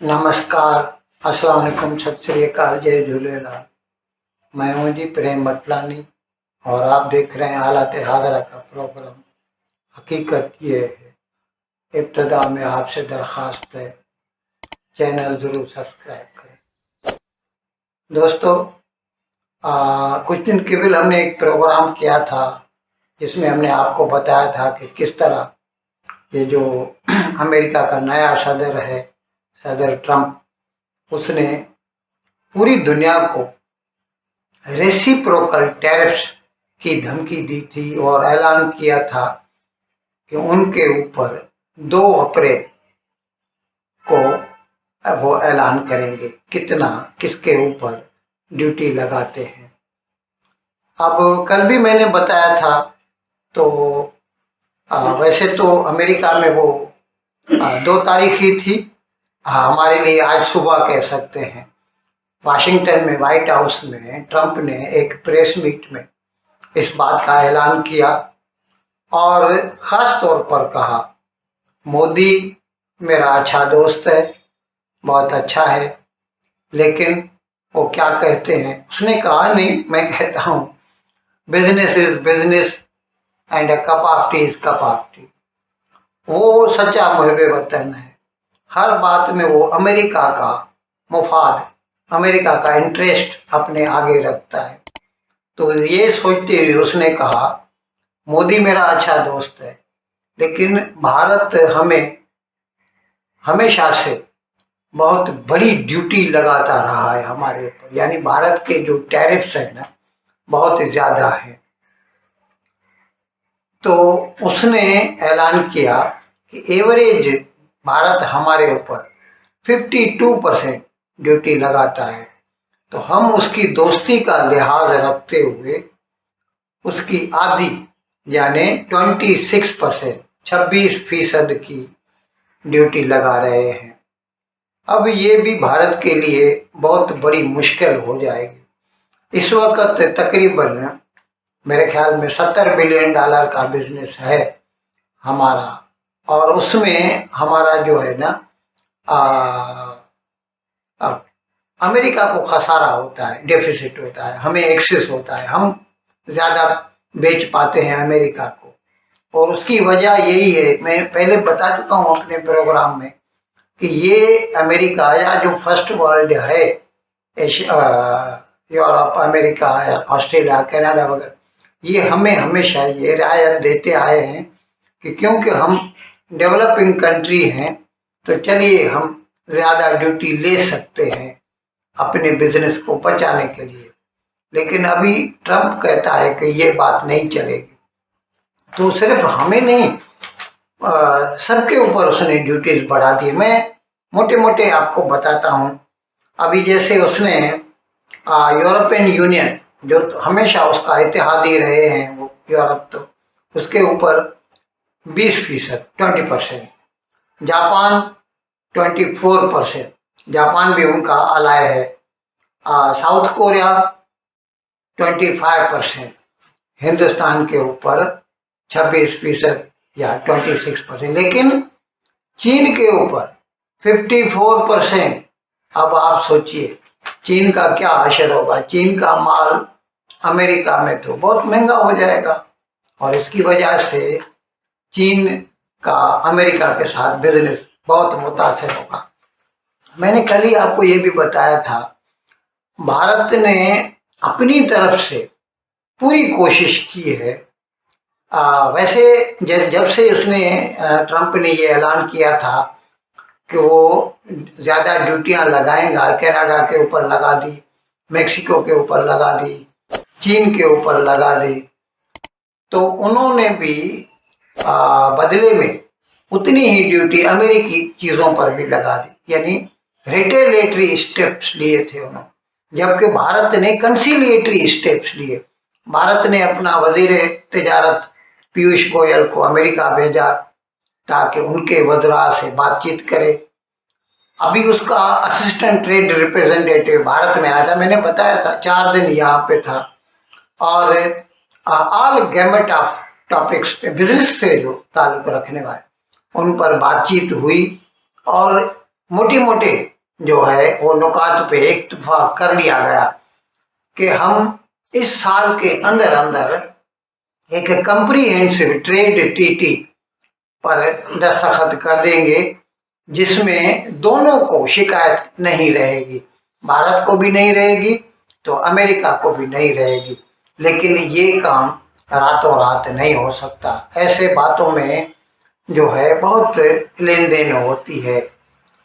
नमस्कार, अस्सलाम वालेकुम, सत श्री अकाल, जय झूलेलाल। मैं हूँ जी प्रेम मटलानी और आप देख रहे हैं हालात हाज़रा का प्रोग्राम। हकीकत ये है, इब्तदा में आपसे दरख्वास्त है, चैनल ज़रूर सब्सक्राइब करें। दोस्तों, कुछ दिन कबल हमने एक प्रोग्राम किया था जिसमें हमने आपको बताया था कि किस तरह ये जो अमेरिका का नया सदर है, सदर ट्रंप, उसने पूरी दुनिया को रेसिप्रोकल टैरिफ्स की धमकी दी थी और ऐलान किया था कि उनके ऊपर 2 अप्रैल को वो ऐलान करेंगे कितना किसके ऊपर ड्यूटी लगाते हैं। अब कल भी मैंने बताया था, तो वैसे तो अमेरिका में वो 2 तारीख ही थी, हमारे लिए आज सुबह कह सकते हैं। वाशिंगटन में व्हाइट हाउस में ट्रंप ने एक प्रेस मीट में इस बात का ऐलान किया और ख़ास तौर पर कहा, मोदी मेरा अच्छा दोस्त है, बहुत अच्छा है, लेकिन वो क्या कहते हैं, उसने कहा नहीं, मैं कहता हूँ business is business and a cup of T is cup of T. वो सच्चा मुहिब वतन है, हर बात में वो अमेरिका का मुफाद, अमेरिका का इंटरेस्ट अपने आगे रखता है। तो ये सोचते हुए उसने कहा, मोदी मेरा अच्छा दोस्त है, लेकिन भारत हमें हमेशा से बहुत बड़ी ड्यूटी लगाता रहा है हमारे ऊपर, यानी भारत के जो टैरिफ्स हैं ना, बहुत ज़्यादा है। तो उसने ऐलान किया कि एवरेज भारत हमारे ऊपर 52% ड्यूटी लगाता है, तो हम उसकी दोस्ती का लिहाज रखते हुए उसकी आधी यानी 26%, 26% की ड्यूटी लगा रहे हैं। अब ये भी भारत के लिए बहुत बड़ी मुश्किल हो जाएगी। इस वक्त तकरीबन मेरे ख्याल में $70 बिलियन का बिजनेस है हमारा, और उसमें हमारा जो है ना, आ, आ, अमेरिका को खसारा होता है, डेफिसिट होता है, हमें एक्सेस होता है, हम ज़्यादा बेच पाते हैं अमेरिका को। और उसकी वजह यही है, मैं पहले बता चुका हूँ अपने प्रोग्राम में, कि ये अमेरिका या जो फर्स्ट वर्ल्ड है, यूरोप, अमेरिका, ऑस्ट्रेलिया, कनाडा वगैरह, ये हमें हमेशा ये रियायत देते आए हैं कि क्योंकि हम डेवलपिंग कंट्री हैं, तो चलिए हम ज़्यादा ड्यूटी ले सकते हैं अपने बिजनेस को बचाने के लिए। लेकिन अभी ट्रंप कहता है कि ये बात नहीं चलेगी, तो सिर्फ हमें नहीं, सबके ऊपर उसने ड्यूटीज बढ़ा दी। मैं मोटे मोटे आपको बताता हूँ। अभी जैसे उसने यूरोपियन यूनियन, जो हमेशा उसका इत्तेहादी रहे हैं वो यूरोप, तो उसके ऊपर 20%, 20%, जापान 24%, जापान भी उनका अलाय है, साउथ कोरिया 25%, हिंदुस्तान के ऊपर 26% या 26%, लेकिन चीन के ऊपर 54%। अब आप सोचिए चीन का क्या असर होगा। चीन का माल अमेरिका में तो बहुत महंगा हो जाएगा, और इसकी वजह से चीन का अमेरिका के साथ बिजनेस बहुत मुतासर होगा। मैंने कल ही आपको ये भी बताया था, भारत ने अपनी तरफ से पूरी कोशिश की है। वैसे जब से उसने ट्रंप ने ये ऐलान किया था कि वो ज़्यादा ड्यूटियां लगाएगा, कनाडा के ऊपर लगा दी, मेक्सिको के ऊपर लगा दी, चीन के ऊपर लगा दी, तो उन्होंने भी बदले में उतनी ही ड्यूटी अमेरिकी चीज़ों पर भी लगा दी, यानी रिटेलेटरी स्टेप्स लिए थे उन्होंने, जबकि भारत ने कंसिलिएटरी स्टेप्स लिए। भारत ने अपना वजीर तिजारत पीयूष गोयल को अमेरिका भेजा ताकि उनके वज़रा से बातचीत करे। अभी उसका असिस्टेंट ट्रेड रिप्रेजेंटेटिव भारत में आया था, मैंने बताया था, 4 दिन यहाँ पे था, और ऑल गैमेट ऑफ टॉपिक्स पे, बिजनेस से जो ताल्लुक रखने वाले, उन पर बातचीत हुई। और मोटी मोटे जो है वो नुकात पे इत्तेफाक कर लिया गया कि हम इस साल के अंदर अंदर एक कंप्रीहेंसिव ट्रेड ट्रीटी पर दस्तखत कर देंगे, जिसमें दोनों को शिकायत नहीं रहेगी, भारत को भी नहीं रहेगी तो अमेरिका को भी नहीं रहेगी। लेकिन ये काम रातों रात नहीं हो सकता, ऐसे बातों में जो है बहुत लेन देन होती है,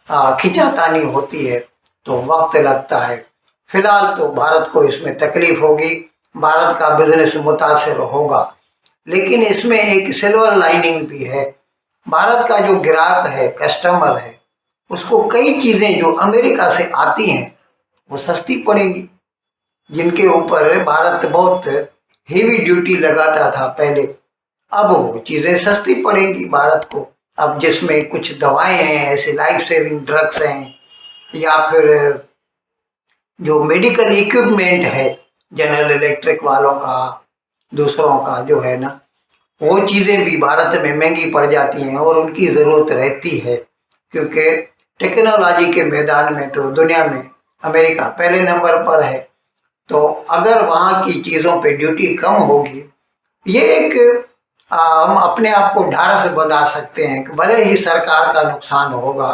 खींचातानी होती है, तो वक्त लगता है। फिलहाल तो भारत को इसमें तकलीफ होगी, भारत का बिजनेस मुतासर होगा, लेकिन इसमें एक सिल्वर लाइनिंग भी है। भारत का जो ग्राहक है, कस्टमर है, उसको कई चीज़ें जो अमेरिका से आती हैं वो सस्ती पड़ेगी, जिनके ऊपर भारत बहुत हेवी ड्यूटी लगाता था पहले, अब वो चीज़ें सस्ती पड़ेंगी भारत को। अब जिसमें कुछ दवाएं हैं, ऐसे लाइफ सेविंग ड्रग्स हैं, या फिर जो मेडिकल इक्विपमेंट है जनरल इलेक्ट्रिक वालों का, दूसरों का जो है ना, वो चीज़ें भी भारत में महंगी पड़ जाती हैं और उनकी ज़रूरत रहती है, क्योंकि टेक्नोलॉजी के मैदान में तो दुनिया में अमेरिका पहले नंबर पर है। तो अगर वहाँ की चीज़ों पे ड्यूटी कम होगी, ये एक हम अपने आप को ढाढ़स बंधा सकते हैं कि भले ही सरकार का नुकसान होगा,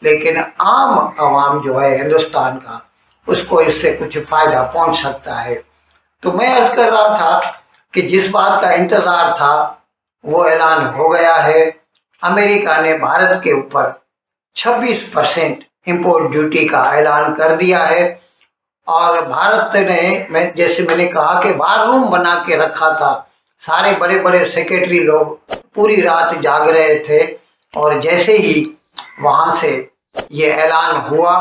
लेकिन आम आवाम जो है हिंदुस्तान का, उसको इससे कुछ फ़ायदा पहुंच सकता है। तो मैं अर्ज़ कर रहा था कि जिस बात का इंतज़ार था वो ऐलान हो गया है। अमेरिका ने भारत के ऊपर 26% इम्पोर्ट ड्यूटी का ऐलान कर दिया है, और भारत ने, जैसे मैंने कहा कि वार रूम बना के रखा था, सारे बड़े बड़े सेक्रेटरी लोग पूरी रात जाग रहे थे, और जैसे ही वहाँ से ये ऐलान हुआ,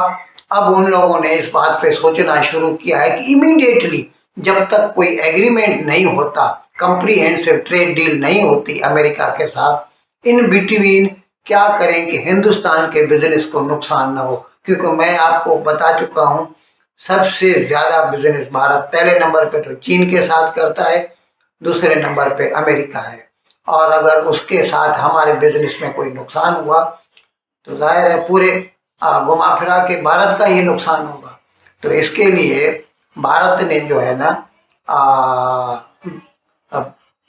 अब उन लोगों ने इस बात पे सोचना शुरू किया है कि इमीडिएटली, जब तक कोई एग्रीमेंट नहीं होता, कंप्रीहेंसिव ट्रेड डील नहीं होती अमेरिका के साथ, इन बिटवीन क्या करें कि हिंदुस्तान के बिजनेस को नुकसान ना हो। क्योंकि मैं आपको बता चुका हूँ, सबसे ज़्यादा बिजनेस भारत पहले नंबर पे तो चीन के साथ करता है, दूसरे नंबर पे अमेरिका है, और अगर उसके साथ हमारे बिजनेस में कोई नुकसान हुआ तो जाहिर है पूरे घुमा फिरा के भारत का ही नुकसान होगा। तो इसके लिए भारत ने जो है ना,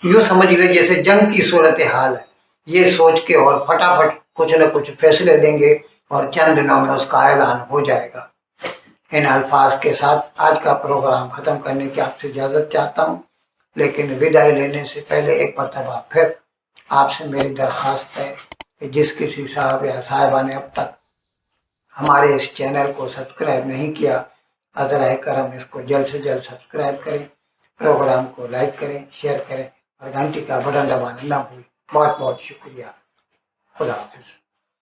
यूँ समझ लीजिए जैसे जंग की सूरत हाल है, ये सोच के और फटाफट कुछ न कुछ फैसले लेंगे और चंद दिनों में उसका ऐलान हो जाएगा। इन अल्फाज के साथ आज का प्रोग्राम ख़त्म करने की आपसे इजाज़त चाहता हूँ, लेकिन विदाई लेने से पहले एक मरतबा फिर आपसे मेरी दरख्वास्त है कि जिस किसी साहब या साहिबा ने अब तक हमारे इस चैनल को सब्सक्राइब नहीं किया, अज़रा करम इसको जल्द से जल्द सब्सक्राइब करें, प्रोग्राम को लाइक करें, शेयर करें और घंटी का बटन दबाना ना भूलें। बहुत बहुत शुक्रिया। खुदा हाफिज़।